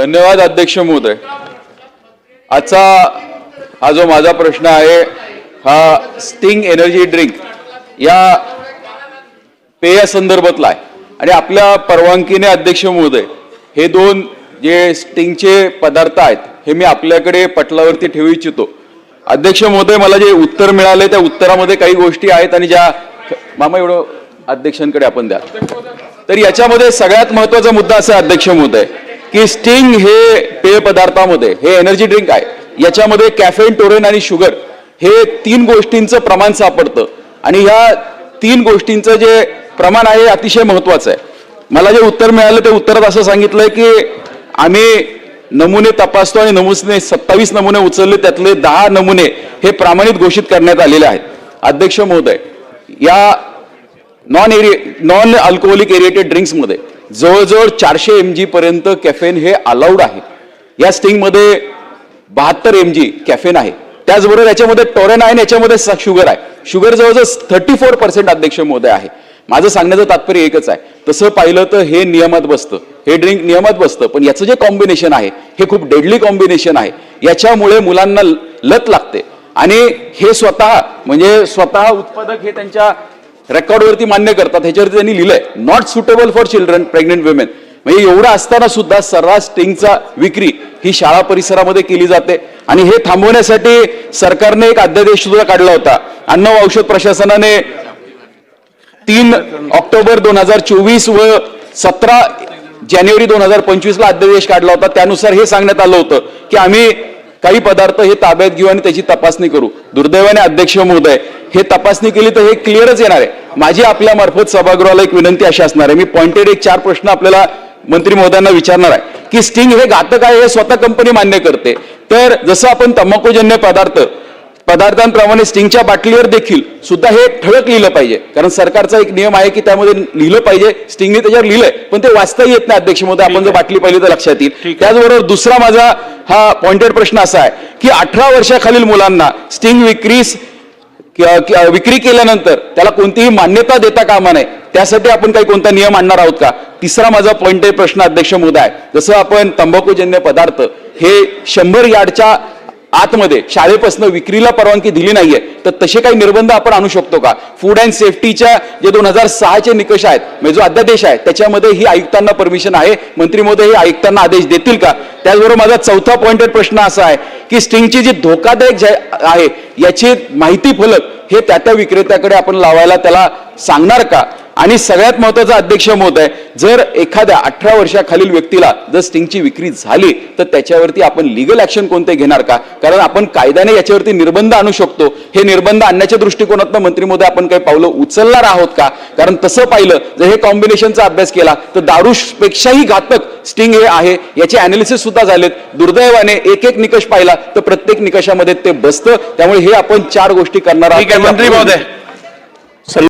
धन्यवाद अध्यक्ष महोदय। आजचा हा जो माझा प्रश्न आहे हा स्टिंग एनर्जी ड्रिंक या पेय संदर्भातला आहे आणि आपल्या परवानगीने अध्यक्ष महोदय हे दोन जे स्टिंगचे पदार्थ आहेत हे मी आपल्याकडे पटलावरती ठेवू इच्छितो। अध्यक्ष महोदय मला जे उत्तर मिळाले त्या उत्तरामध्ये काही गोष्टी आहेत आणि ज्या मामा एवढं अध्यक्षांकडे आपण द्या। तर याच्यामध्ये सगळ्यात महत्त्वाचा मुद्दा असा अध्यक्ष महोदय की स्टिंग हे पेय पदार्थामध्ये हे एनर्जी ड्रिंक आहे, याच्यामध्ये कॅफेन, टोरेन आणि शुगर हे तीन गोष्टींचं प्रमाण सापडतं आणि या तीन गोष्टींचं जे प्रमाण आहे अतिशय महत्त्वाचं आहे। मला जे उत्तर मिळालं ते उत्तरात असं सांगितलंय की आम्ही नमुने तपासतो आणि 27 नमुने उचलले, त्यातले 10 नमुने हे प्रमाणित घोषित करण्यात आलेले आहेत। अध्यक्ष महोदय या नॉन अल्कोहोलिक एरिएटेड ड्रिंक्स मध्ये जवळजवळ 400 mg पर्यंत कॅफेन हे अलाउड आहे। या स्टिंग मध्ये 72 mg कॅफेन आहे, त्याचबरोबर याच्यामध्ये टोरेन आहे, याच्यामध्ये शुगर आहे। शुगर जवळजवळ 34% अध्यक्ष महोदय आहे। माझं सांगण्याचं तात्पर्य एकच आहे, तसं पाहिलं तर हे नियमात बसतं, हे ड्रिंक नियमात बसतं, पण याचं जे कॉम्बिनेशन आहे हे खूप डेडली कॉम्बिनेशन आहे। याच्यामुळे मुलांना लत लागते आणि हे स्वतः उत्पादक हे त्यांच्या रेकॉर्डवरती मान्य करतात, ह्याच्यावरती त्यांनी लिहिलंय not suitable for children, pregnant women. म्हणजे एवढं असताना सुद्धा सर्रास स्टिंगचा विक्री ही शाळा परिसरामध्ये केली जाते आणि हे थांबवण्यासाठी सरकारने एक अध्यादेश सुद्धा काढला होता। अन्न व औषध प्रशासनाने 3 ऑक्टोबर 2024 व 17 जानेवारी 2025 ला अध्यादेश काढला होता। त्यानुसार हे सांगण्यात आलं होतं की आम्ही काही पदार्थ हे ताब्यात घेऊ आणि त्याची तपासणी करू। दुर्दैवाने अध्यक्ष महोदय हे तपासणी केली तर हे क्लिअरच येणार आहे। माझी आपल्या मार्फत सभागृहाला एक विनंती अशी असणार आहे, मी पॉइंटेड एक 4 प्रश्न आपल्याला मंत्री महोदयांना विचारणार आहे की स्टिंग हे घातक आहे हे स्वतः कंपनी मान्य करते, तर जसं आपण तंबाखूजन्य पदार्थांप्रमाणे स्टिंगच्या बाटलीवर देखील सुद्धा हे ठळक लिहिलं पाहिजे, कारण सरकारचा एक नियम आहे की त्यामध्ये लिहिलं पाहिजे। स्टिंगने त्याच्यावर लिहिलंय पण ते वाचता येत नाही अध्यक्ष महोदय, आपण जर बाटली पाहिली तर लक्षात येईल। त्याचबरोबर दुसरा माझा हा पॉइंटेड प्रश्न असा आहे की 18 वर्षाखालील मुलांना स्टिंग विक्री केल्यानंतर त्याला कोणतीही मान्यता देता कामा नये, त्यासाठी आपण काही कोणता नियम आणणार आहोत का? तिसरा माझा पॉइंटेड प्रश्न अध्यक्ष महोदय, जसं आपण तंबाखूजन्य पदार्थ हे 100 यार्डच्या आतमध्ये शाळेपासून विक्रीला परवानगी दिली नाहीये, तर तसे काही निर्बंध आपण आणू शकतो का? फूड अँड सेफ्टीच्या जे 2006 चे निकष आहेत, म्हणजे जो अध्यादेश आहे त्याच्यामध्ये ही आयुक्तांना परमिशन आहे, मंत्री महोदय हे आयुक्तांना आदेश देतील का? त्याचबरोबर माझा चौथा पॉइंटेड प्रश्न असा आहे की स्टिंगची जी धोकादायक आहे याची माहिती फलक हे त्या विक्रेत्याकडे आपण लावायला त्याला सांगणार का? आणि सगळ्यात महत्त्वाचा अध्यक्ष महोदय, जर एखाद्या 18 वर्षाखालील व्यक्तीला जर स्टिंगची विक्री झाली तर त्याच्यावरती आपण लीगल ऍक्शन कोणते घेणार का? कारण आपण कायद्याने याच्यावरती निर्बंध आणू शकतो, हे निर्बंध आणण्याच्या दृष्टिकोनातून मंत्री महोदय आपण काही पावलं उचलणार आहोत का? कारण तसं पाहिलं जर हे कॉम्बिनेशनचा अभ्यास केला तर दारूपेक्षाही घातक स्टिंग हे आहे, याचे अनालिसिस सुद्धा झालेत। दुर्दैवाने एक निकष पाहिला तर प्रत्येक निकषामध्ये ते बसतं, त्यामुळे हे आपण 4 गोष्टी करणार आहोत। मंत्री महोदय